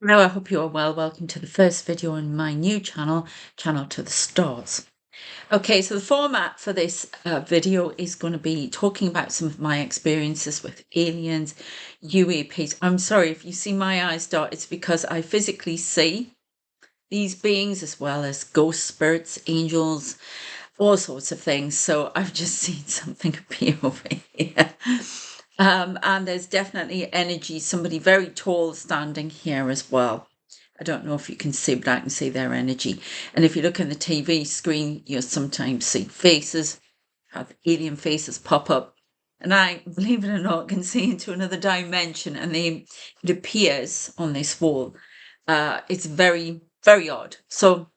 Hello, I hope you are well. Welcome to the first video on my new channel, Channel to the Stars. Okay, so the format for this video is going to be talking about some of my experiences with aliens, UAPs. I'm sorry if you see my eyes dart, it's because I physically see these beings as well as ghost spirits, angels, all sorts of things. So I've just seen something appear over here. And there's definitely energy, somebody very tall standing here as well. I don't know if you can see, but I can see their energy. And if you look in the TV screen, you'll sometimes see faces, have alien faces pop up. And I, believe it or not, can see into another dimension, and it appears on this wall. It's very, very odd. So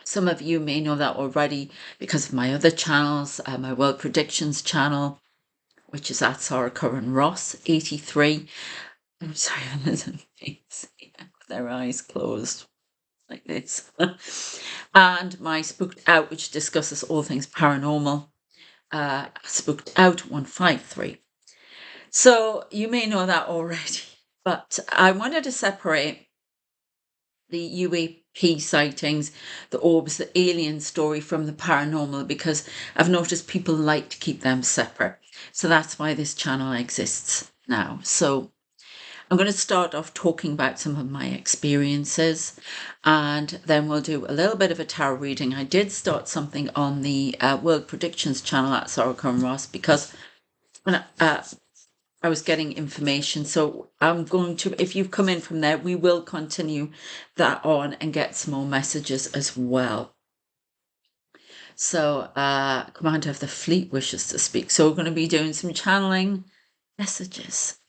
some of you may know that already because of my other channels, my World Predictions channel, which is at Sarah Curran Ross 83. I'm sorry, there's a face with their eyes closed like this. And my Spooked Out, which discusses all things paranormal, Spooked Out 153. So you may know that already, but I wanted to separate the UAP sightings, the orbs, the alien story from the paranormal, because I've noticed people like to keep them separate. So that's why this channel exists now. So I'm going to start off talking about some of my experiences, and then we'll do a little bit of a tarot reading. I did start something on the World Predictions channel at Sarah Curran Ross because when I was getting information. So I'm going to, if you've come in from there, we will continue that on and get some more messages as well. So Commander of the Fleet wishes to speak. So we're going to be doing some channeling messages.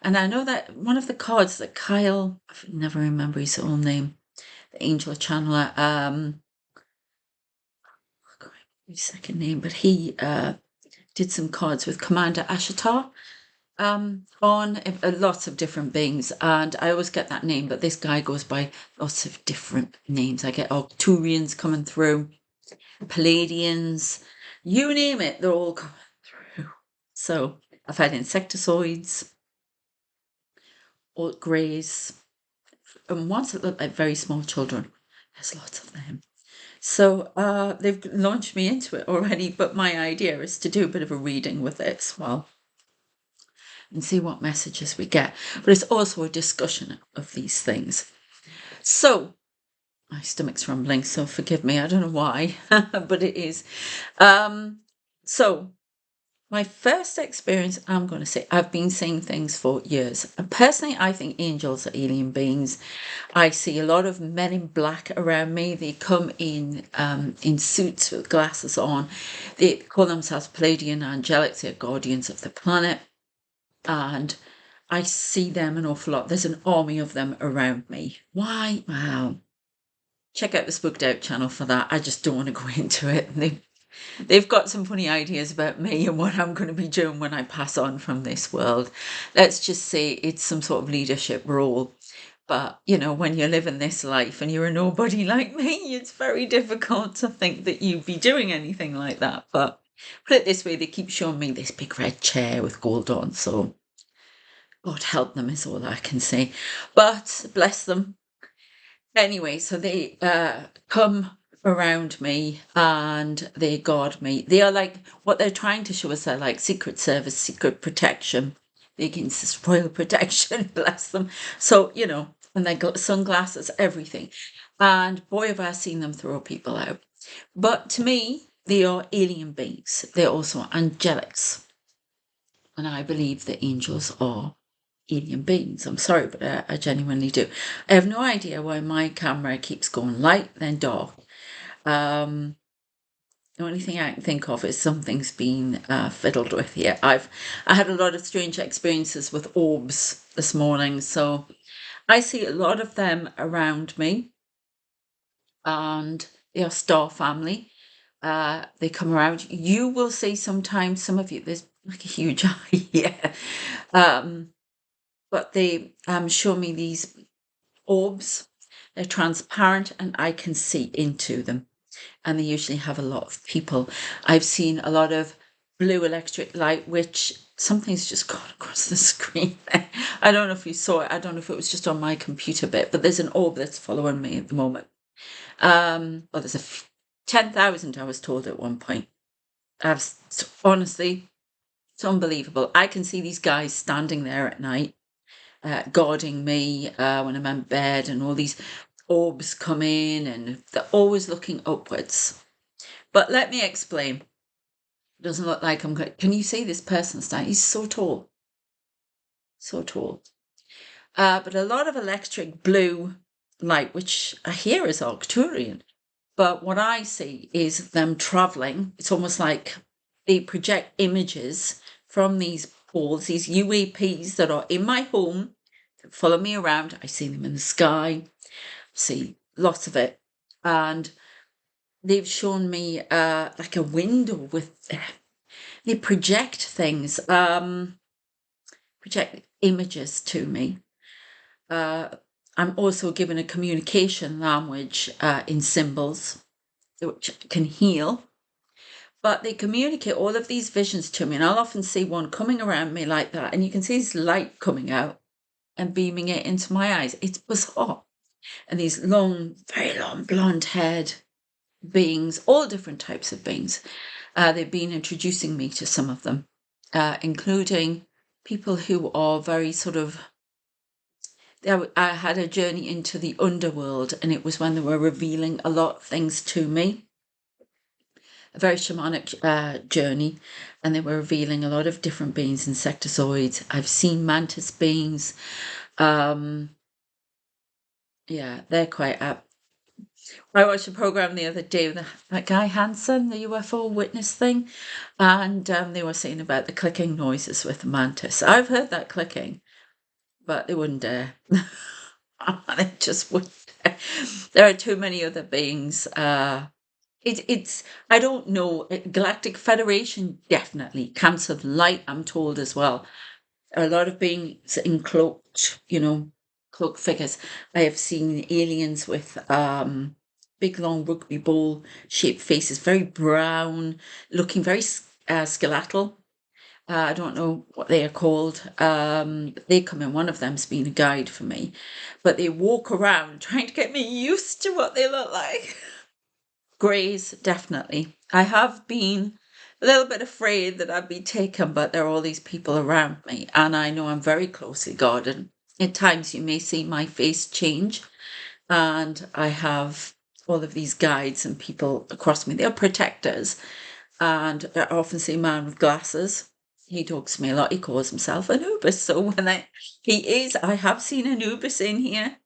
And I know that one of the cards that Kyle, I never remember his own name, the angel channeler, his second name, but he did some cards with Commander Ashatar on lots of different beings, and I always get that name, but this guy goes by lots of different names. I get Arcturians coming through, Palladians, you name it, they're all coming through. So I've had insectoids, alt greys, and ones that look like very small children. There's lots of them. So they've launched me into it already, but my idea is to do a bit of a reading with it as well and see what messages we get. But it's also a discussion of these things. So my stomach's rumbling, so forgive me. I don't know why, but it is. So my first experience, I'm going to say, I've been seeing things for years. And personally, I think angels are alien beings. I see a lot of men in black around me. They come in suits with glasses on. They call themselves Palladian angelics. They're guardians of the planet. And I see them an awful lot. There's an army of them around me. Why? Wow. Check out the Spooked Out channel for that. I just don't want to go into it. They've got some funny ideas about me and what I'm going to be doing when I pass on from this world. Let's just say it's some sort of leadership role. But, you know, when you're living this life and you're a nobody like me, it's very difficult to think that you'd be doing anything like that. But put it this way, they keep showing me this big red chair with gold on, so God help them is all I can say. But bless them. Anyway, so they come around me and they guard me. They are like, what they're trying to show us, they're like Secret Service, secret protection. They can insist royal protection, bless them. So, you know, and they got sunglasses, everything. And boy, have I seen them throw people out. But to me, they are alien beings. They're also angelics. And I believe that angels are alien beings. I'm sorry, but I genuinely do. I have no idea why my camera keeps going light, then dark. The only thing I can think of is something's been fiddled with here. I had a lot of strange experiences with orbs this morning, so I see a lot of them around me, and they are star family. They come around. You will see sometimes, some of you, there's like a huge eye here. But they show me these orbs. They're transparent and I can see into them. And they usually have a lot of people. I've seen a lot of blue electric light, which something's just gone across the screen. I don't know if you saw it. I don't know if it was just on my computer bit, but there's an orb that's following me at the moment. Well, there's 10,000, I was told at one point. Honestly, it's unbelievable. I can see these guys standing there at night, guarding me when I'm in bed, and all these orbs come in, and they're always looking upwards. But let me explain. It doesn't look like I'm going. Can you see this person standing? He's so tall. So tall. But a lot of electric blue light, which I hear is Arcturian. But what I see is them traveling. It's almost like they project images from these balls, these UAPs that are in my home, that follow me around. I see them in the sky, see lots of it. And they've shown me like a window with, they project things, project images to me. I'm also given a communication language in symbols, which can heal. But they communicate all of these visions to me, and I'll often see one coming around me like that, and you can see this light coming out and beaming it into my eyes. It's bizarre. And these long, very long, blonde-haired beings, all different types of beings. They've been introducing me to some of them, including people who are very sort of. I had a journey into the underworld, and it was when they were revealing a lot of things to me. A very shamanic journey, and they were revealing a lot of different beings, insectoids. I've seen mantis beings. Yeah, they're quite up. I watched a program the other day with that guy Hansen, the UFO witness thing, and they were saying about the clicking noises with the mantis. I've heard that clicking, but they wouldn't dare. They just wouldn't dare. There are too many other beings. It's I don't know. Galactic Federation, definitely. Camps of Light, I'm told as well. A lot of beings in cloaked, cloaked figures. I have seen aliens with big long rugby ball shaped faces, very brown, looking very skeletal. I don't know what they are called. They come in, one of them's been a guide for me. But they walk around trying to get me used to what they look like. Greys, definitely. I have been a little bit afraid that I'd be taken, but there are all these people around me, and I know I'm very closely guarded. At times you may see my face change, and I have all of these guides and people across me. They're protectors, and I often see a man with glasses. He talks to me a lot. He calls himself Anubis, so when I have seen Anubis in here.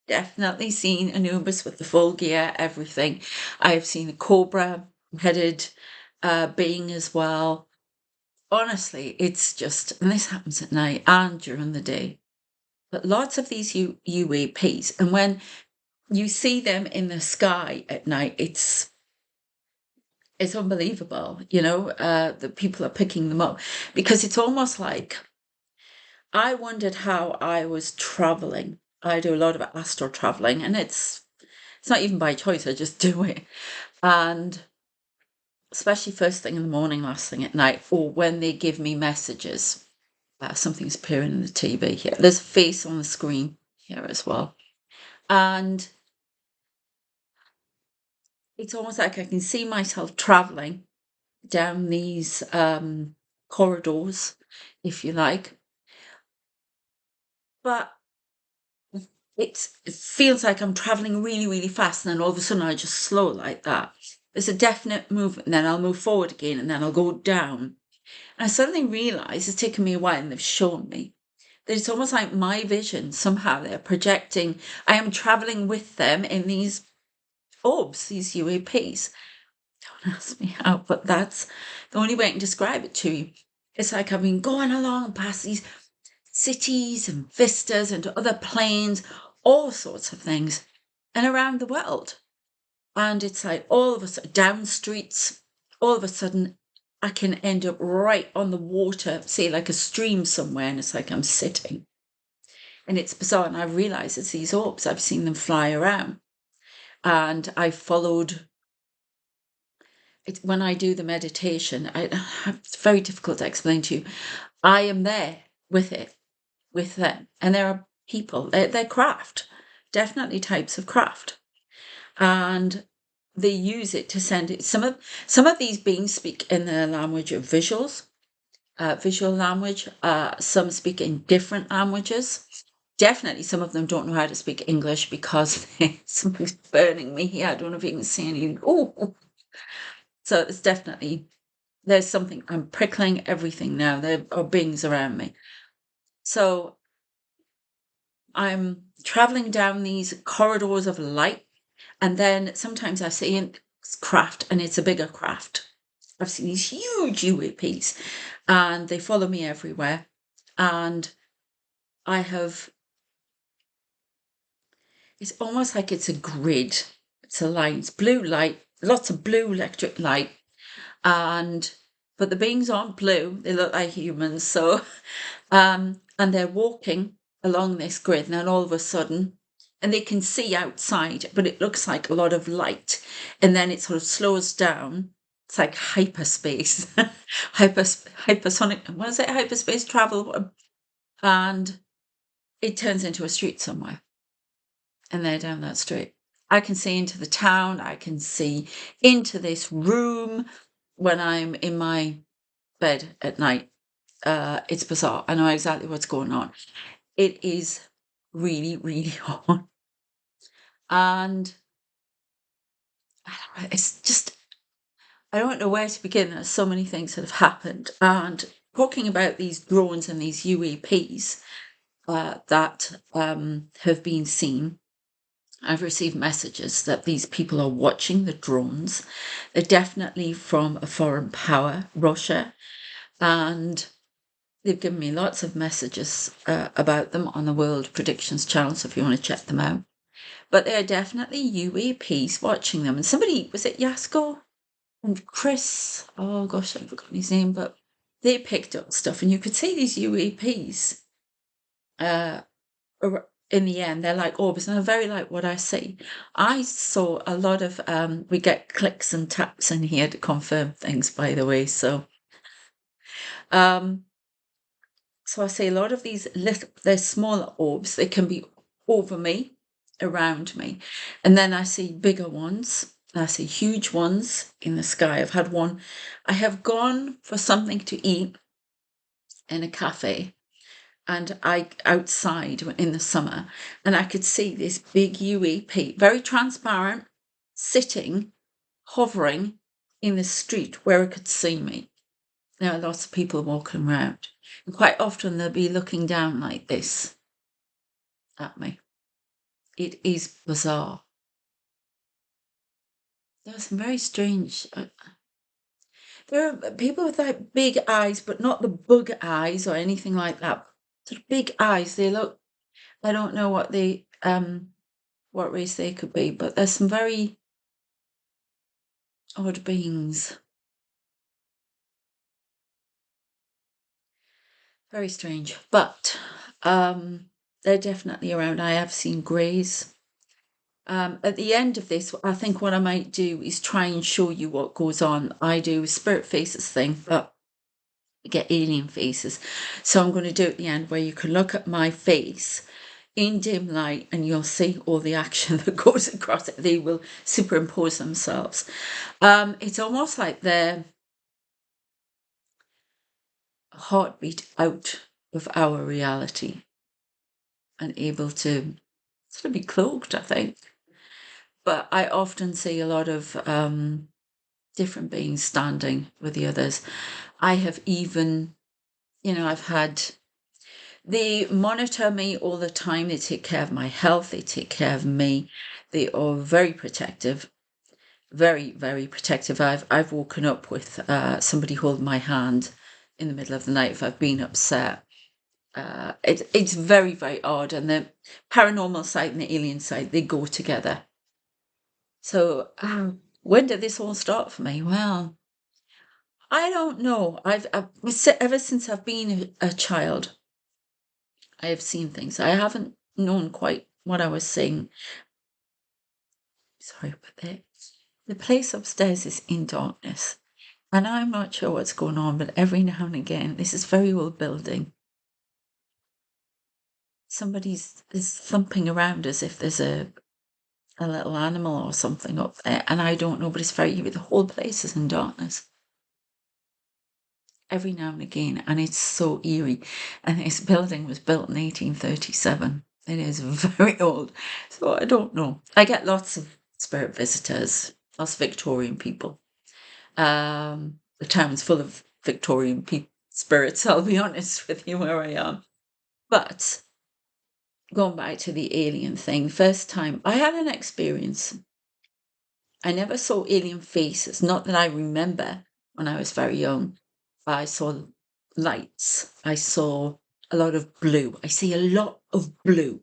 Definitely seen Anubis with the full gear, everything. I've seen a cobra-headed being as well. Honestly, it's just, and this happens at night and during the day. But lots of these UAPs, and when you see them in the sky at night, it's unbelievable, that people are picking them up, because it's almost like, I wondered how I was traveling. I do a lot of astral traveling, and it's not even by choice, I just do it. And especially first thing in the morning, last thing at night, or when they give me messages. Something's appearing in the TV here. There's a face on the screen here as well. And it's almost like I can see myself traveling down these corridors, if you like. But it feels like I'm traveling really, really fast, and then all of a sudden I just slow like that. There's a definite movement, and then I'll move forward again, and then I'll go down. And I suddenly realise it's taken me a while, and they've shown me that it's almost like my vision, somehow they're projecting. I am traveling with them in these orbs, these UAPs. Don't ask me how, but that's the only way I can describe it to you. It's like I've been going along past these cities and vistas and other planes, all sorts of things, and around the world. And it's like all of a sudden, down streets, all of a sudden, I can end up right on the water, say like a stream somewhere, and it's like I'm sitting. And it's bizarre, and I realise it's these orbs. I've seen them fly around. And I followed when I do the meditation, it's very difficult to explain to you. I am there with it, with them. And there are people, they're craft, definitely types of craft. And they use it to send it. Some of these beings speak in the language of visuals, visual language. Some speak in different languages. Definitely, some of them don't know how to speak English because something's burning me here. I don't know if you can see anything. Oh, so it's definitely, there's something, I'm prickling everything now. There are beings around me. So I'm traveling down these corridors of light, and then sometimes I see a craft, and it's a bigger craft. I've seen these huge UAPs, and they follow me everywhere. And I have, it's almost like it's a grid. It's a line. It's blue light, lots of blue electric light. But the beings aren't blue. They look like humans. So, and they're walking along this grid, and then all of a sudden, and they can see outside, but it looks like a lot of light. And then it sort of slows down. It's like hyperspace, hypersonic, what is it? Hyperspace travel. And it turns into a street somewhere. And they're down that street. I can see into the town. I can see into this room when I'm in my bed at night. It's bizarre. I know exactly what's going on. It is really, really hard. And it's just, I don't know where to begin. There's so many things that have happened. And talking about these drones and these UAPs that have been seen, I've received messages that these people are watching the drones. They're definitely from a foreign power, Russia, and they've given me lots of messages about them on the World Predictions channel, so if you want to check them out. But there are definitely UAPs watching them. And somebody, was it Yasko and Chris? Oh gosh, I've forgotten his name, but they picked up stuff, and you could see these UAPs in the end, they're like orbs, and they're very like what I see. I saw a lot of, we get clicks and taps in here to confirm things, by the way. So I see a lot of these little, they're smaller orbs. They can be over me, around me. And then I see bigger ones. I see huge ones in the sky. I've had one, I have gone for something to eat in a cafe, and I outside in the summer, and I could see this big UAP, very transparent, sitting, hovering in the street where it could see me. There are lots of people walking around, and quite often they'll be looking down like this at me. It is bizarre. There's some very strange. There are people with like big eyes, but not the bug eyes or anything like that. Sort of big eyes. They look, I don't know what what race they could be, but there's some very odd beings. Very strange. But they're definitely around. I have seen greys. At the end of this, I think what I might do is try and show you what goes on. I do a spirit faces thing, but I get alien faces. So I'm going to do at the end where you can look at my face in dim light, and you'll see all the action that goes across it. They will superimpose themselves. It's almost like they're a heartbeat out of our reality and able to sort of be cloaked, I think. But I often see a lot of different beings standing with the others. I have even, I've had, they monitor me all the time. They take care of my health. They take care of me. They are very protective, very, very protective. I've woken up with somebody hold my hand in the middle of the night if I've been upset. It's very, very odd. And the paranormal side and the alien side, they go together. So when did this all start for me? Well, I don't know. Ever since I've been a child, I have seen things. I haven't known quite what I was seeing. Sorry about that. The place upstairs is in darkness, and I'm not sure what's going on, but every now and again, this is a very old building, somebody's is thumping around as if there's a little animal or something up there, and I don't know, but it's very eerie. The whole place is in darkness every now and again, and it's so eerie. And this building was built in 1837. It is very old, so I don't know. I get lots of spirit visitors, lots of Victorian people. The town's full of Victorian spirits, I'll be honest with you, where I am. But going back to the alien thing, first time I had an experience. I never saw alien faces, not that I remember when I was very young. I saw lights. I saw a lot of blue. I see a lot of blue.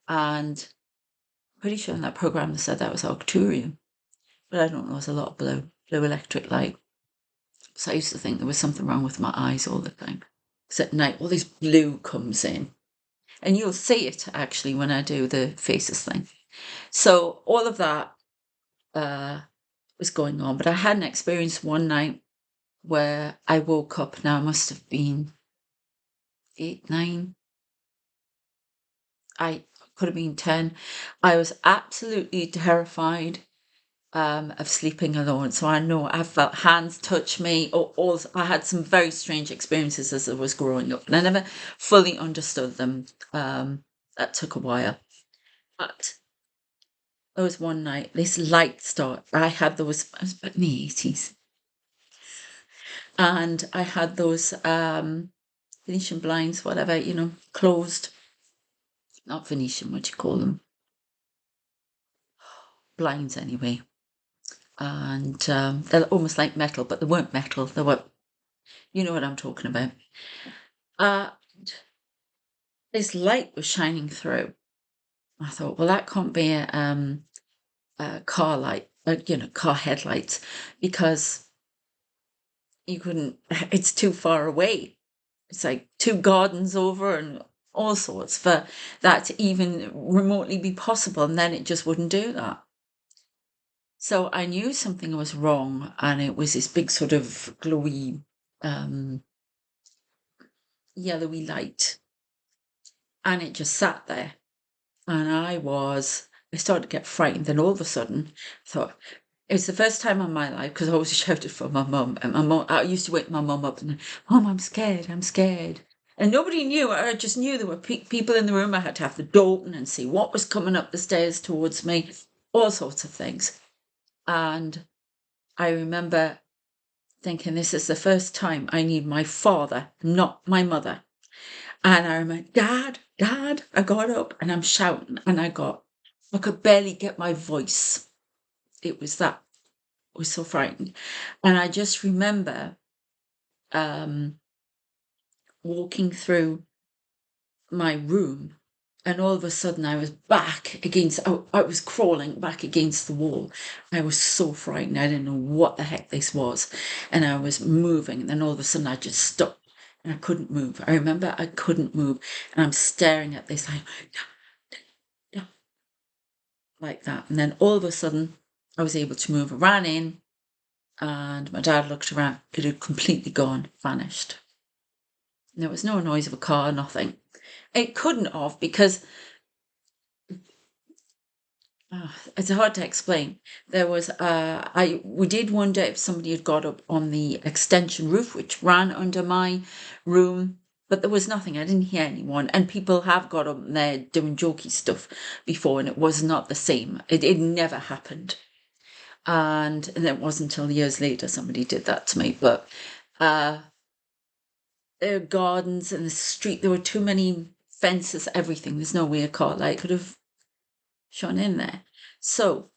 And I'm pretty sure in that program they said that was Arcturian. But I don't know, there's a lot of blue electric light. So I used to think there was something wrong with my eyes all the time. Because at night, all this blue comes in. And you'll see it, actually, when I do the faces thing. So all of that was going on. But I had an experience one night where I woke up. Now, I must have been 8, 9. I could have been 10. I was absolutely terrified of sleeping alone. So I know I felt hands touch me. I had some very strange experiences as I was growing up, and I never fully understood them. That took a while. But there was one night, this light start. I was about in the 80s. And I had those Venetian blinds, whatever, closed. Not Venetian, what do you call them? Blinds, anyway. And they're almost like metal, but they weren't metal. They were, you know what I'm talking about. This light was shining through. I thought, well, that can't be a car light, car headlights, because you couldn't, it's too far away. It's like 2 gardens over and all sorts for that to even remotely be possible. And then it just wouldn't do that. So I knew something was wrong, and it was this big sort of glowy, yellowy light. And it just sat there. And I started to get frightened. Then all of a sudden, I thought, it was the first time in my life, because I always shouted for my mum. And I used to wake my mum up and, Mum, I'm scared, I'm scared. And nobody knew. I just knew there were people in the room. I had to have the door open and see what was coming up the stairs towards me, all sorts of things. And I remember thinking, this is the first time I need my father, not my mother. And I remember, Dad, I got up and I'm shouting, and I could barely get my voice. It was so frightened. And I just remember walking through my room, and all of a sudden I was I was crawling back against the wall. I was so frightened. I didn't know what the heck this was. And I was moving, and then all of a sudden I just stopped and I couldn't move. I remember I couldn't move, and I'm staring at this like that. And then all of a sudden I was able to move. I ran in, and my dad looked around. It had completely gone, vanished. There was no noise of a car, nothing. It couldn't have, because it's hard to explain. There was we did wonder if somebody had got up on the extension roof, which ran under my room, but there was nothing. I didn't hear anyone. And people have got up there doing jokey stuff before, and it was not the same. It never happened. And it wasn't until years later somebody did that to me. But there were gardens in the street. There were too many fences, everything. There's no way a car light could have shone in there. So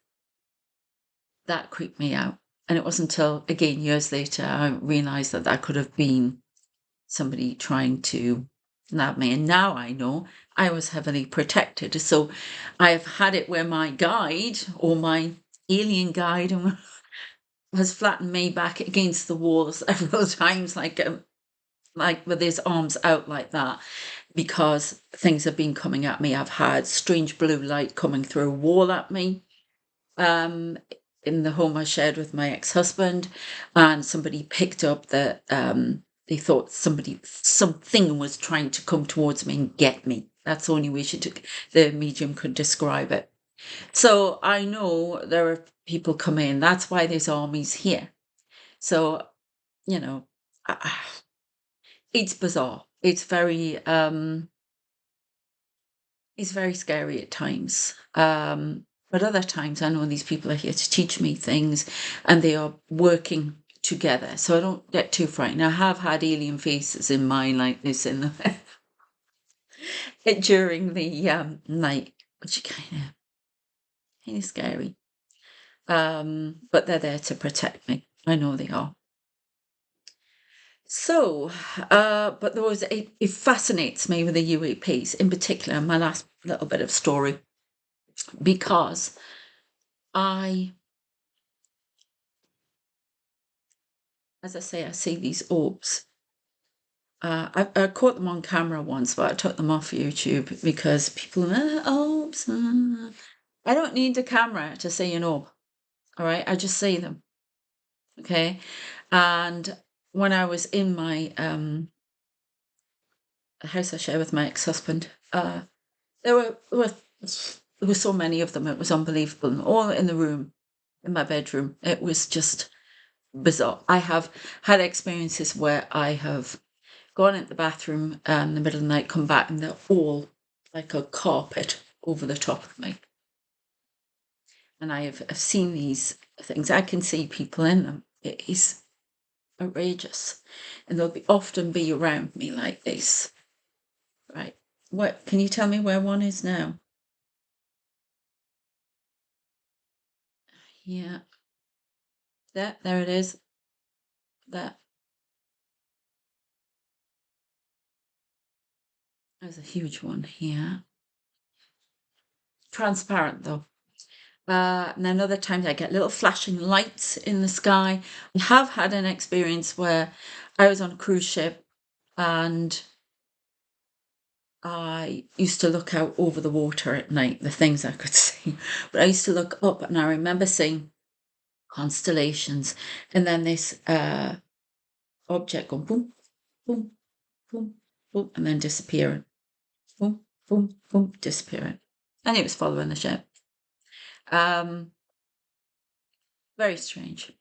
that creeped me out. And it wasn't until, again, years later, I realized that could have been somebody trying to nab me. And now I know I was heavily protected. So I've had it where my guide, or my alien guide, has flattened me back against the wall several times, like with his arms out like that, because things have been coming at me. I've had strange blue light coming through a wall at me. in the home I shared with my ex-husband, and somebody picked up that they thought something was trying to come towards me and get me. That's the only way the medium could describe it. So I know there are people come in. That's why there's armies here. So, you know, it's bizarre. It's very scary at times. But other times I know these people are here to teach me things, and they are working together. So I don't get too frightened. I have had alien faces in mine like this in the during the night, which are kind of scary. But they're there to protect me. I know they are. So, but it fascinates me with the UAPs, in particular, my last little bit of story, because as I say, I see these orbs. I caught them on camera once, but I took them off YouTube because people, orbs. I don't need a camera to see an orb, all right? I just see them, okay? And when I was in my house I share with my ex-husband, there were so many of them. It was unbelievable, all in the room, in my bedroom. It was just bizarre. I have had experiences where I have gone into the bathroom in the middle of the night, come back, and they're all like a carpet over the top of me. And I've seen these things. I can see people in them. It is outrageous. And they'll often be around me like this. Right. What can you tell me where one is now? Yeah. There it is. There. There's a huge one here. Transparent though. And then other times I get little flashing lights in the sky. I have had an experience where I was on a cruise ship and I used to look out over the water at night, the things I could see. But I used to look up and I remember seeing constellations and then this object going boom, boom, boom, boom, and then disappearing. Boom, boom, boom, disappearing. And it was following the ship. Very strange.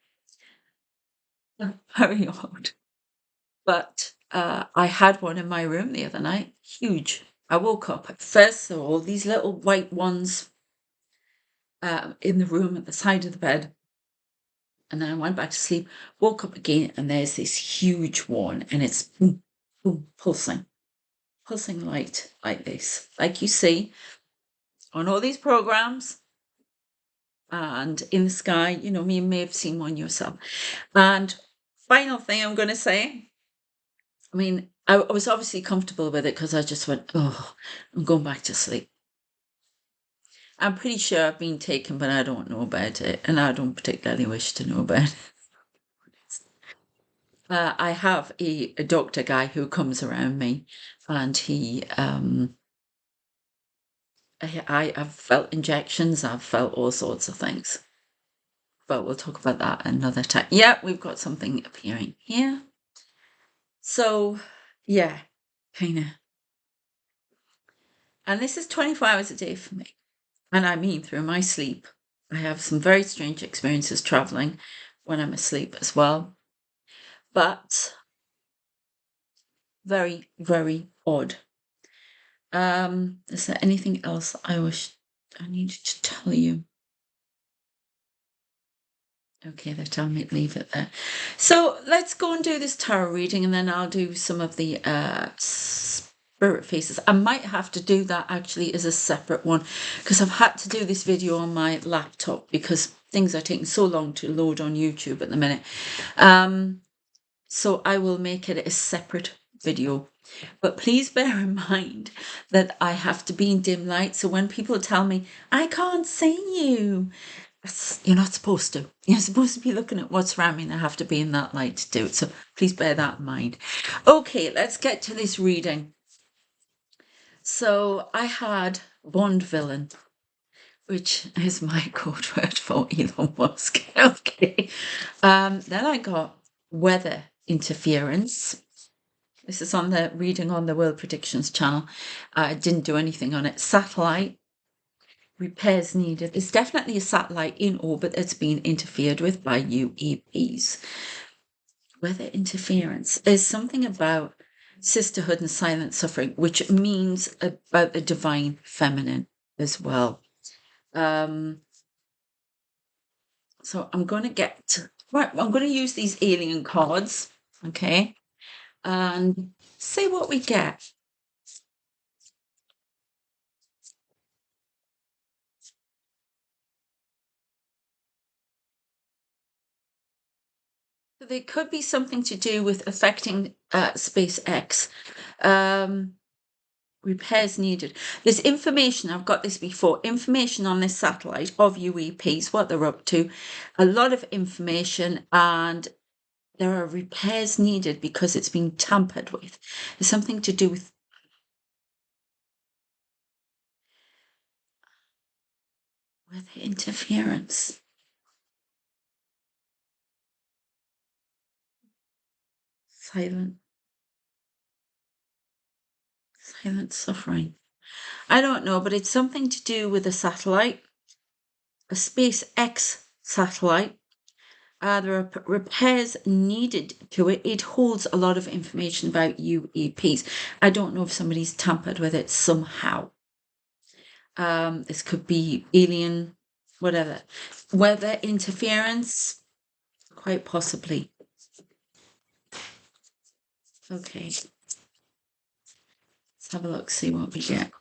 Very odd. But I had one in my room the other night. Huge. I woke up. First of all, these little white ones in the room at the side of the bed. And then I went back to sleep, woke up again, and there's this huge one, and it's boom, boom, pulsing light like this, like you see on all these programs and in the sky. You know, you may have seen one yourself. And final thing I'm going to say, I mean, I was obviously comfortable with it because I just went, oh, I'm going back to sleep. I'm pretty sure I've been taken, but I don't know about it, and I don't particularly wish to know about it. I have a doctor guy who comes around me, and I've felt injections, I've felt all sorts of things, but we'll talk about that another time. Yeah, we've got something appearing here. So, yeah, kind of. And this is 24 hours a day for me. And I mean, through my sleep, I have some very strange experiences traveling when I'm asleep as well. But very, very odd. Is there anything else I needed to tell you? Okay, they're telling me to leave it there. So let's go and do this tarot reading, and then I'll do some of the spirit faces. I might have to do that actually as a separate one because I've had to do this video on my laptop because things are taking so long to load on YouTube at the minute. So I will make it a separate video. But please bear in mind that I have to be in dim light. So when people tell me, I can't see you, you're not supposed to. You're supposed to be looking at what's around me, and I have to be in that light to do it. So please bear that in mind. Okay, let's get to this reading. So I had Bond villain. which is my code word for Elon Musk. Okay. Then I got weather interference. This is on the reading on the World Predictions channel. I didn't do anything on it. Satellite repairs needed. There's definitely a satellite in orbit that's been interfered with by UAPs. Weather interference. There's something about sisterhood and silent suffering, which means about the divine feminine as well. So I'm going to use these alien cards, okay, and see what we get. So there could be something to do with affecting SpaceX. Repairs needed. There's information, I've got this before, information on this satellite of UEPs, what they're up to, a lot of information, and there are repairs needed because it's been tampered with. There's something to do with interference. Silent suffering. I don't know, but it's something to do with a satellite, a SpaceX satellite. There are repairs needed to it. It holds a lot of information about UAPs. I don't know if somebody's tampered with it somehow. This could be alien, whatever. Weather interference, quite possibly. Okay. Let's have a look, see what we get.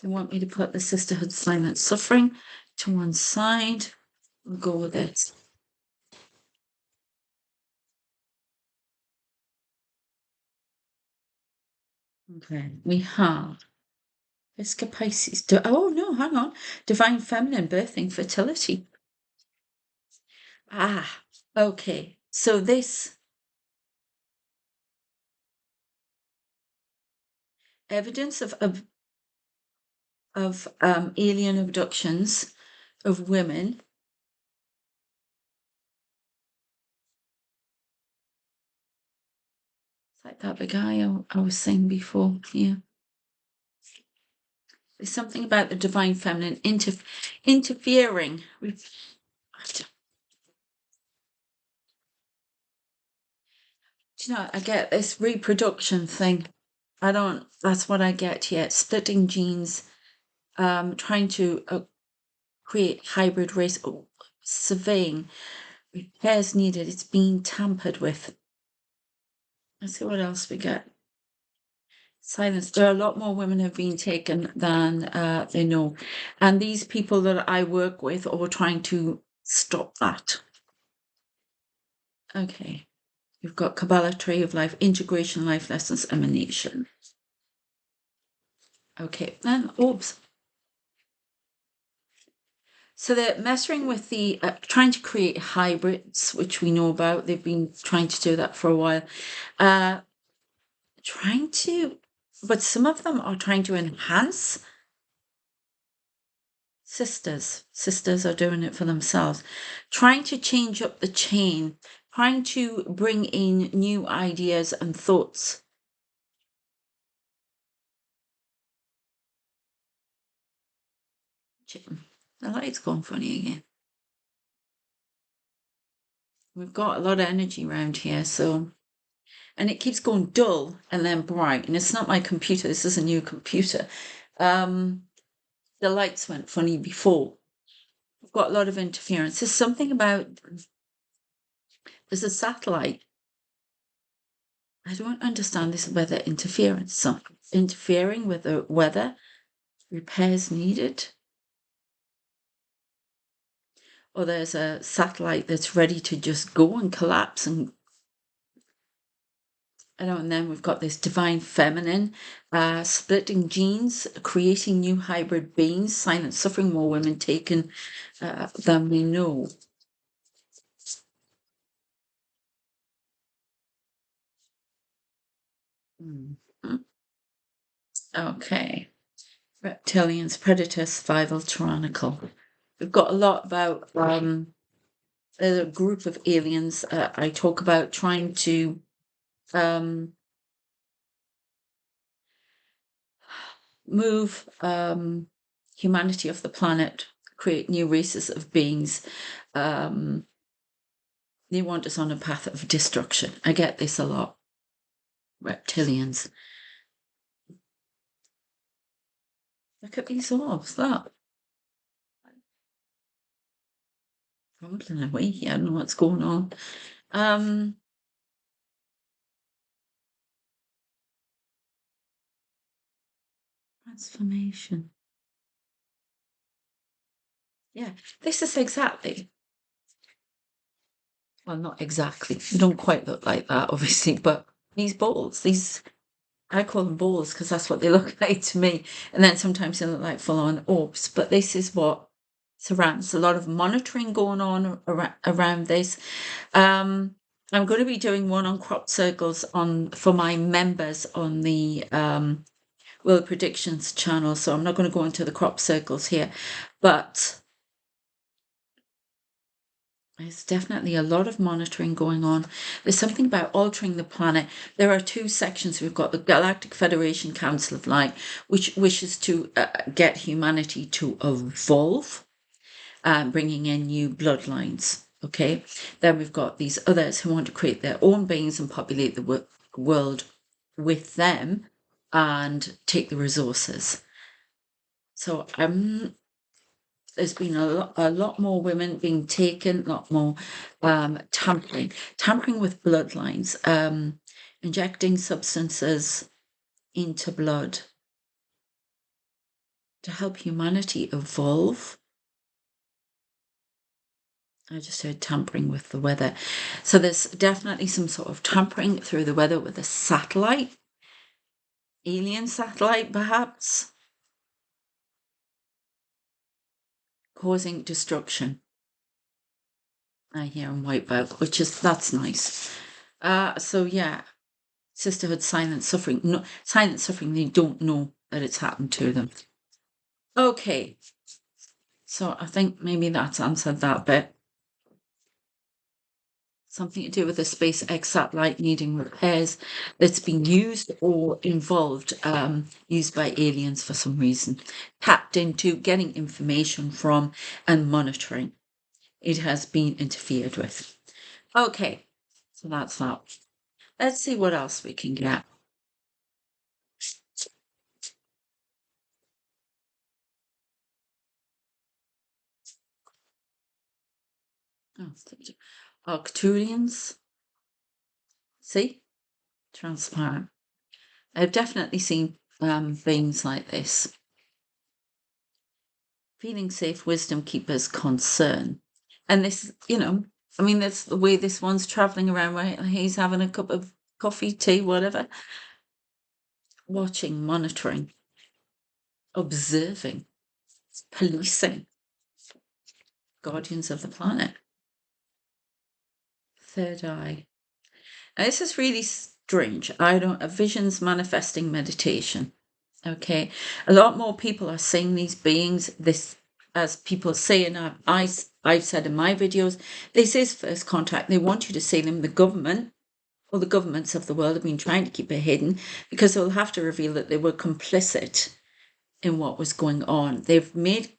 They want me to put the sisterhood silent suffering to one side. We'll go with it. Okay, we have Visca Pisces. Oh no, hang on. Divine feminine birthing fertility. Ah, okay. So this evidence of alien abductions of women. It's like that the guy I was saying before. Yeah. There's something about the divine feminine interfering with. Do you know, I get this reproduction thing. That's what I get here. Splitting genes, trying to create hybrid race, surveying, repairs needed. It's being tampered with. Let's see what else we get. Silence. There are a lot more women have been taken than they know. And these people that I work with are trying to stop that. Okay. You've got Kabbalah, Tree of Life, Integration, Life Lessons, Emanation. Okay, then, oops. So they're messing with the, trying to create hybrids, which we know about. They've been trying to do that for a while. But some of them are trying to enhance sisters. Sisters are doing it for themselves. Trying to change up the chain, trying to bring in new ideas and thoughts. The light's gone funny again. We've got a lot of energy around here, so, and it keeps going dull and then bright. And it's not my computer. This is a new computer. The lights went funny before. We've got a lot of interference. There's something about, there's a satellite. I don't understand this weather interference. So interfering with the weather, repairs needed. Or there's a satellite that's ready to just go and collapse and and then we've got this divine feminine, splitting genes, creating new hybrid beings, silent suffering, more women taken than we know. Mm-hmm. Okay. Reptilians, predator, survival, tyrannical. We've got a lot about a group of aliens. I talk about trying to move humanity off the planet, create new races of beings. They want us on a path of destruction. I get this a lot. Reptilians. Look at these orbs, that. Rumbling away here, I don't know what's going on. Transformation. Yeah, this is exactly. Well, not exactly. They don't quite look like that, obviously, but these balls, I call them balls because that's what they look like to me. And then sometimes they look like full-on orbs. But this is what surrounds. A lot of monitoring going on around this. I'm going to be doing one on crop circles for my members on the World Predictions channel. So I'm not going to go into the crop circles here, but there's definitely a lot of monitoring going on. There's something about altering the planet. There are two sections. We've got the Galactic Federation Council of Light, which wishes to get humanity to evolve, bringing in new bloodlines. Okay. Then we've got these others who want to create their own beings and populate the world with them and take the resources. So there's been a lot more women being taken, a lot more tampering with bloodlines, injecting substances into blood to help humanity evolve. I just heard tampering with the weather. So there's definitely some sort of tampering through the weather with a satellite, alien satellite perhaps, causing destruction. I hear on Whiteout, that's nice. So yeah, sisterhood, silent suffering. No, silent suffering, they don't know that it's happened to them. Okay, so I think maybe that's answered that bit. Something to do with the SpaceX satellite needing repairs that's been used or involved, used by aliens for some reason, tapped into, getting information from, and monitoring. It has been interfered with. Okay, so that's that. Let's see what else we can get. Oh, Arcturians. See? Transparent. I've definitely seen beings like this. Feeling safe, wisdom keepers concern. And this, I mean, that's the way this one's traveling around, right? He's having a cup of coffee, tea, whatever. Watching, monitoring, observing, policing. Guardians of the planet. Third eye. Now, this is really strange. Visions manifesting meditation. Okay. A lot more people are seeing these beings. This, as people say, and I've said in my videos, this is first contact. They want you to see them. The government, or the governments of the world, have been trying to keep it hidden because they'll have to reveal that they were complicit in what was going on. They've made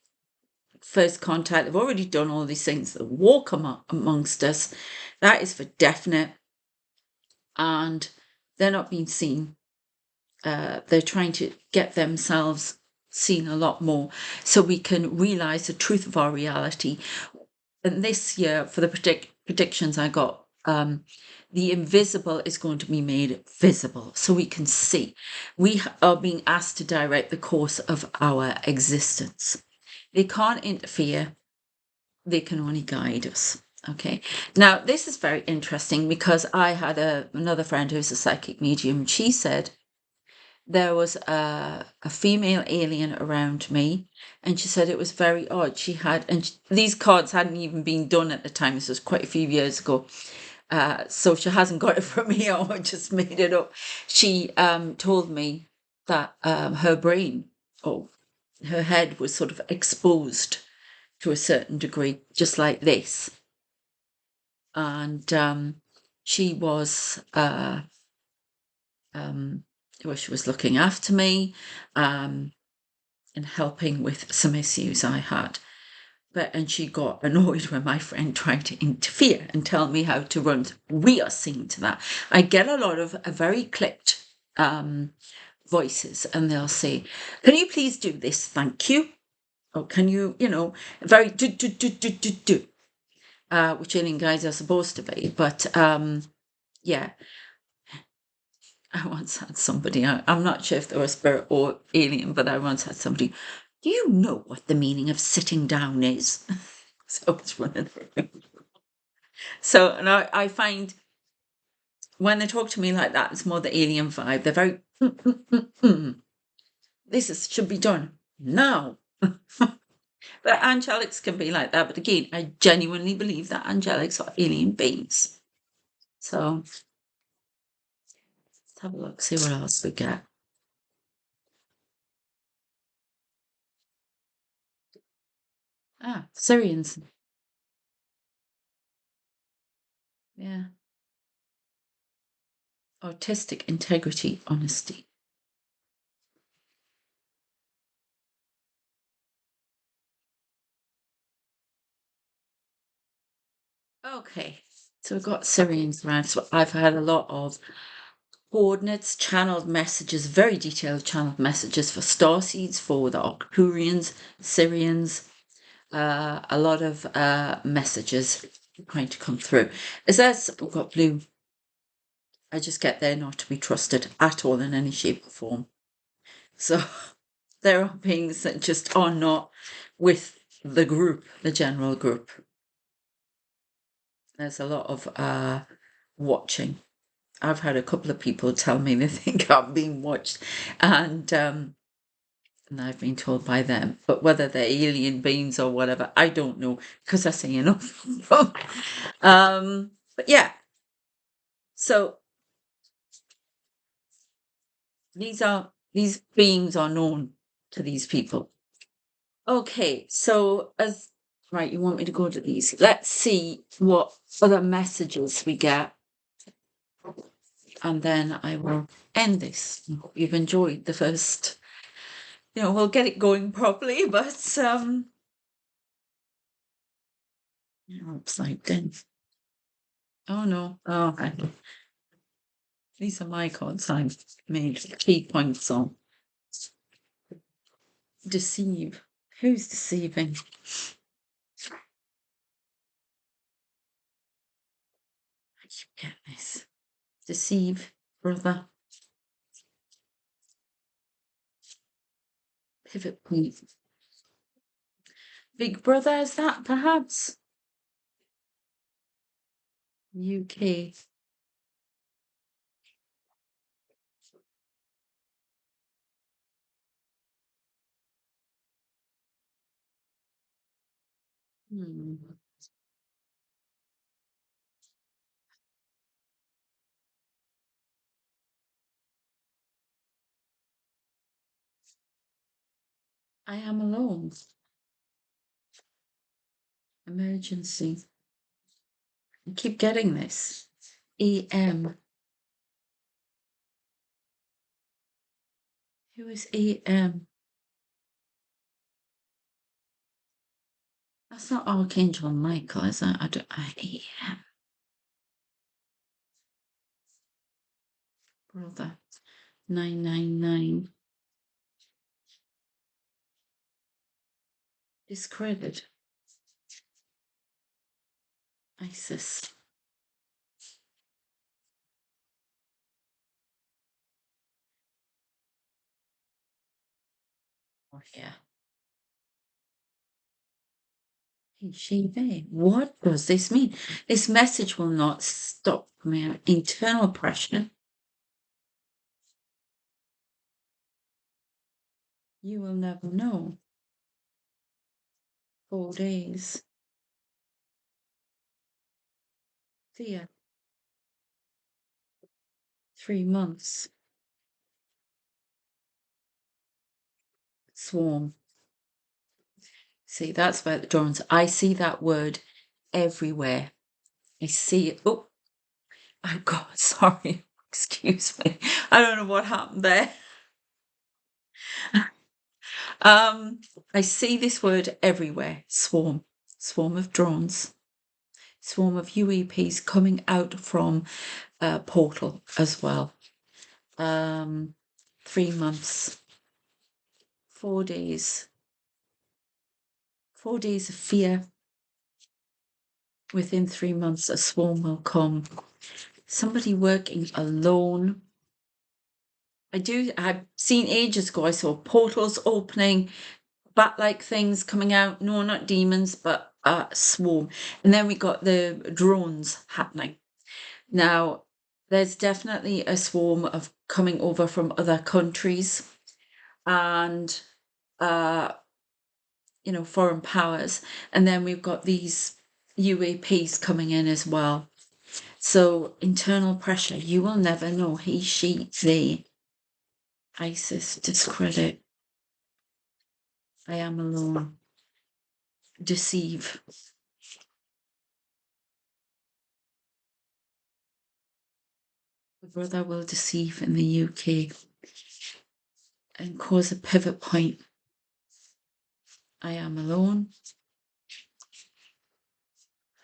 first contact. They've already done all these things. The war come amongst us. That is for definite. And they're not being seen. They're trying to get themselves seen a lot more so we can realize the truth of our reality. And this year, for the predictions I got, the invisible is going to be made visible so we can see. We are being asked to direct the course of our existence. They can't interfere. They can only guide us. Okay. Now, this is very interesting because I had another friend who's a psychic medium. She said there was a female alien around me, and she said it was very odd. She had, these cards hadn't even been done at the time. This was quite a few years ago. So she hasn't got it from me, or just made it up. She told me that her brain, her head was sort of exposed to a certain degree, just like this. And she was well, she was looking after me and helping with some issues I had. And she got annoyed when my friend tried to interfere and tell me how to run. We are seeing to that. I get a lot of very clipped voices, and they'll say, "Can you please do this? Thank you." Or can you, very do, which alien guys are supposed to be. But yeah, I once had somebody, I'm not sure if they were a spirit or alien, but I once had somebody, "Do you know what the meaning of sitting down is?" So it's running around. So, and I find when they talk to me like that, it's more the alien vibe. They're very, should be done now. But angelics can be like that. But again, I genuinely believe that angelics are alien beings. So let's have a look, see what else we get. Syrians. Yeah. Artistic integrity, honesty. Okay. So we've got Syrians around. So I've had a lot of coordinates, channeled messages, very detailed channeled messages for starseeds, for the Arcturians, Syrians, a lot of messages trying to come through. We've got blue. I just get there not to be trusted at all in any shape or form. So there are beings that just are not with the group, the general group. There's a lot of watching. I've had a couple of people tell me they think I'm being watched, and I've been told by them. But whether they're alien beings or whatever, I don't know, because I say enough. But yeah, so these beings are known to these people. Okay, so right, you want me to go to these? Let's see what other messages we get, and then I will end this. I hope you've enjoyed the first. We'll get it going properly, but upside down. Oh no! Oh, these are my cards. I've made key points on. Deceive. Who's deceiving? I should get this. Deceive, brother. Pivot point. Big brother, is that perhaps? UK. Hmm. I am alone. Emergency. I keep getting this. EM. Who is EM? That's not Archangel Michael, is that? EM. Brother. 999. Discredit. ISIS. Oh, yeah. Shiva. What does this mean? This message will not stop my internal pressure. You will never know. 4 days. Fear. 3 months. Swarm. See, that's where the drones, I see that word everywhere. I see it. Oh, oh God, sorry. Excuse me. I don't know what happened there. I see this word everywhere. Swarm. Swarm of drones. Swarm of UAPs coming out from portal as well. 3 months. 4 days. 4 days of fear. Within 3 months, a swarm will come. Somebody working alone. I've seen ages ago, I saw portals opening, bat-like things coming out. No, not demons, but a swarm. And then we got the drones happening. Now, there's definitely a swarm of coming over from other countries and, foreign powers. And then we've got these UAPs coming in as well. So internal pressure, you will never know. He, she, they. ISIS, discredit. I am alone. Deceive. The brother will deceive in the UK and cause a pivot point. I am alone.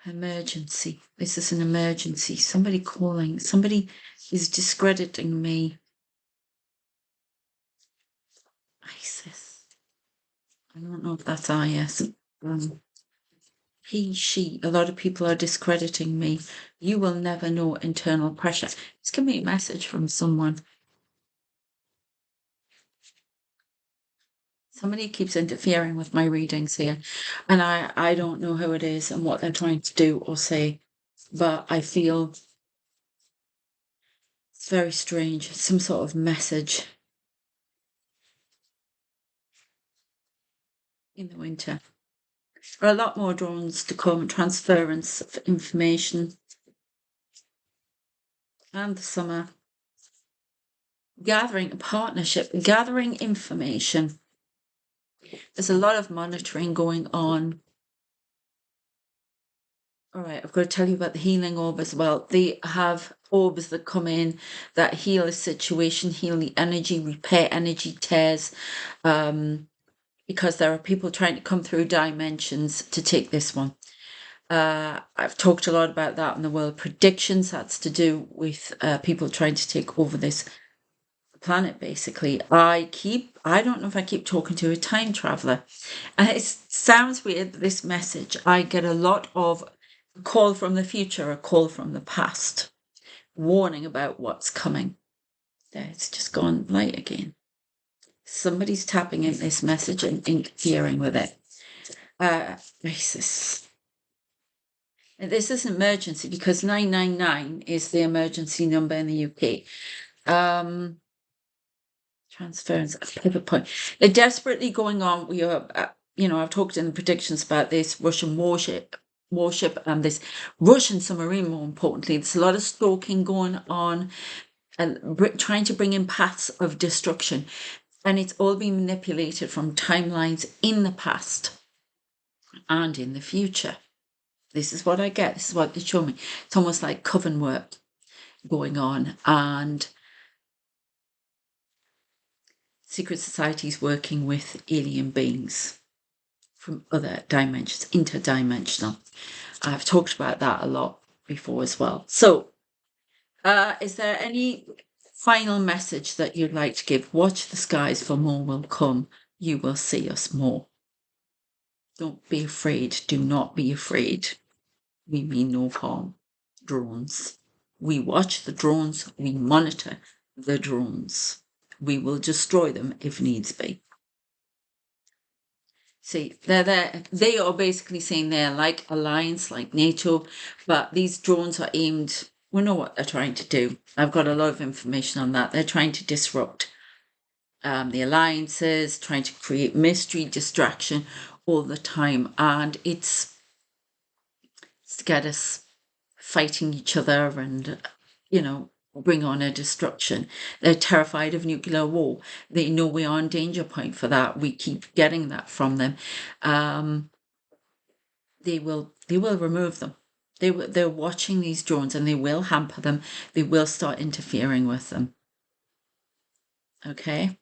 Emergency. This is an emergency. Somebody calling. Somebody is discrediting me. ISIS. I don't know if that's IS. He, she. A lot of people are discrediting me. You will never know internal pressure. It's giving me a message from someone. Somebody keeps interfering with my readings here, and I don't know who it is and what they're trying to do or say, but I feel it's very strange. Some sort of message in the winter. There are a lot more drones to come, transference of information, and the summer. Gathering a partnership, gathering information. There's a lot of monitoring going on. All right, I've got to tell you about the healing orb as well. They have orbs that come in that heal a situation, heal the energy, repair energy tears, because there are people trying to come through dimensions to take this one. I've talked a lot about that in the world predictions. That's to do with people trying to take over this planet, basically. I don't know if I keep talking to a time traveler, and it sounds weird, this message. I get a lot of a call from the future, a call from the past, warning about what's coming. There, it's just gone light again. Somebody's tapping in this message and interfering with it. Basis. This is an emergency because 999 is the emergency number in the UK. Transference of pivot point. They're desperately going on. We are, I've talked in the predictions about this Russian warship and this Russian submarine, more importantly. There's a lot of stalking going on and trying to bring in paths of destruction. And it's all being manipulated from timelines in the past and in the future. This is what I get. This is what they show me. It's almost like coven work going on, and secret societies working with alien beings from other dimensions, interdimensional. I've talked about that a lot before as well. So, is there any final message that you'd like to give? Watch the skies, for more will come. You will see us more. Don't be afraid. Do not be afraid. We mean no harm. Drones. We watch the drones. We monitor the drones. We will destroy them if needs be. See, they are basically saying they're like alliance, like NATO, but these drones are aimed, we know what they're trying to do. I've got a lot of information on that. They're trying to disrupt the alliances, trying to create mystery, distraction all the time. And it's to get us fighting each other and, bring on a destruction. They're terrified of nuclear war. They know we are on danger point for that. We keep getting that from them. They will remove them. They're watching these drones, and they will hamper them. They will start interfering with them. Okay?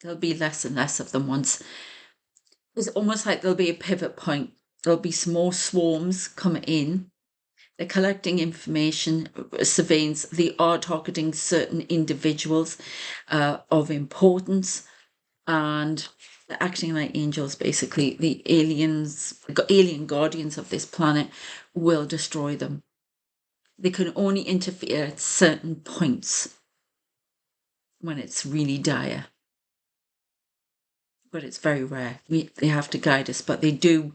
There'll be less and less of them once. It's almost like there'll be a pivot point. There'll be small swarms coming in. They're collecting information, surveillance. They are targeting certain individuals of importance, and they're acting like angels, basically. The alien guardians of this planet will destroy them. They can only interfere at certain points when it's really dire. But it's very rare. They have to guide us, but they do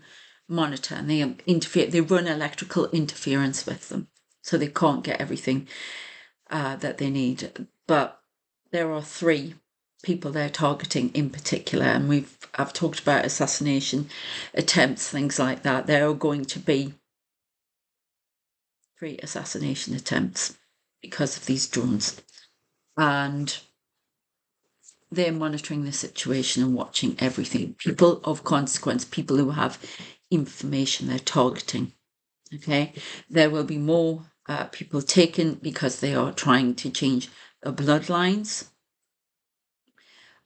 monitor, and they interfere. They run electrical interference with them, so they can't get everything that they need. But there are 3 people they're targeting in particular, and I've talked about assassination attempts, things like that. There are going to be 3 assassination attempts because of these drones, and they're monitoring the situation and watching everything. People of consequence, people who have information, they're targeting. Okay, there will be more people taken because they are trying to change the bloodlines,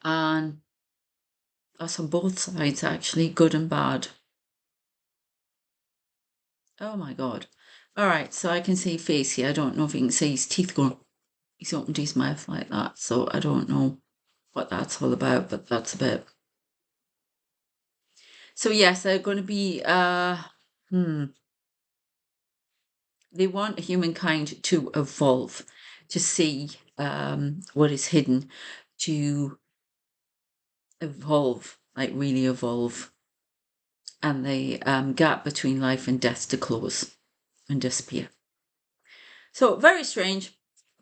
and that's on both sides, actually, good and bad. Oh my god. All right, so I can see face here. I don't know if you can see his teeth going. He's opened his mouth like that, so I don't know what that's all about, but that's a bit. So yes, they're going to be they want humankind to evolve, to see what is hidden, to evolve, like really evolve, and the gap between life and death to close and disappear. So very strange,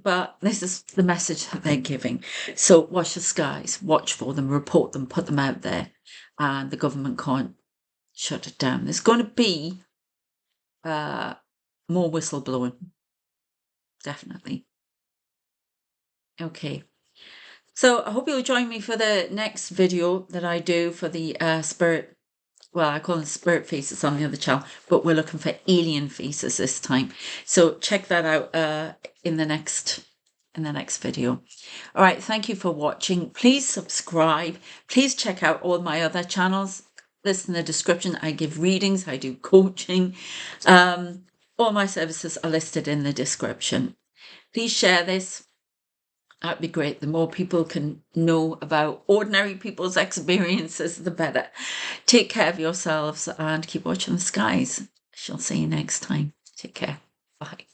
but this is the message that they're giving. So watch the skies, watch for them, report them, put them out there, and the government can't shut it down. There's going to be more whistleblowing, definitely. Okay. So I hope you'll join me for the next video that I do for the spirit. Well, I call them spirit faces on the other channel, but we're looking for alien faces this time. So check that out in the next video. All right, thank you for watching. Please subscribe. Please check out all my other channels. Listen in the description. I give readings. I do coaching. All my services are listed in the description. Please share this. That'd be great. The more people can know about ordinary people's experiences, the better. Take care of yourselves and keep watching the skies. Shall see you next time. Take care. Bye.